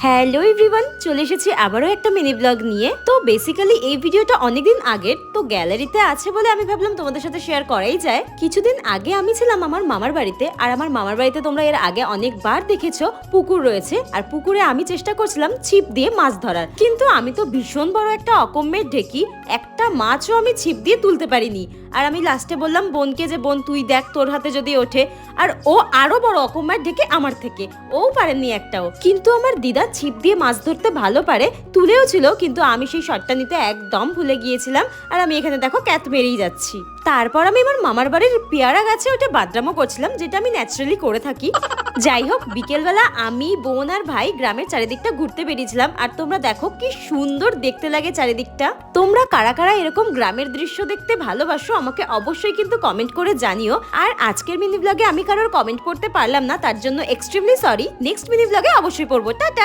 Hello everyone, চলে এসেছি আবারও একটা মিনি ব্লগ নিয়ে। তো বেসিক্যালি এই ভিডিওটা অনেকদিন আগের, তো গ্যালারিতে আছে বলে আমি ভাবলাম তোমাদের সাথে শেয়ার করাই যায়। কিছুদিন আগে আমি ছিলাম আমার মামার বাড়িতে, আর আমার মামার বাড়িতে তোমরা এর আগে অনেকবার দেখেছো পুকুর রয়েছে, আর পুকুরে আমি চেষ্টা করছিলাম ছিপ দিয়ে মাছ ধরার, কিন্তু আমি তো ভীষণ বড় একটা অকম্যের ঢেকি, একটা মাছও আমি ছিপ দিয়ে তুলতে পারিনি। আর আমি লাস্টে বললাম বোনকে যে বোন তুই দেখ তোর হাতে যদি ওঠে, আর ও আরো বড় অকম্যার ঢেকে আমার থেকে, ও পারেনি একটাও। কিন্তু আমার দিদা ছিপ দিয়ে মাছ ধরতে ভালো পারে, তুলেও ছিল, কিন্তু আমি সেই শটটা নিতে একদম ভুলে গিয়েছিলাম। আর আমি এখানে দেখো ক্যাত মেরেই যাচ্ছি। তারপর আমি আমার মামার বাড়ির পেয়ারা গাছে ওটা বাদরামো করছিলাম, যেটা আমি ন্যাচারালি করে থাকি। যাই হোক, বিকেলবেলা আমি বোন আর ভাই গ্রামের চারিদিকটা ঘুরতে বেরিয়েছিলাম, আর তোমরা দেখো কি সুন্দর দেখতে লাগে চারিদিকটা। তোমরা কারা কারা এরকম গ্রামের দৃশ্য দেখতে ভালোবাসো আমাকে অবশ্যই কিন্তু কমেন্ট করে জানিও। আর আজকের মিনি ব্লগে আমি কারোর কমেন্ট পড়তে পারলাম না, তার জন্য এক্সট্রিমলি সরি। নেক্সট মিনি ব্লগে অবশ্যই পড়বো। টাটা।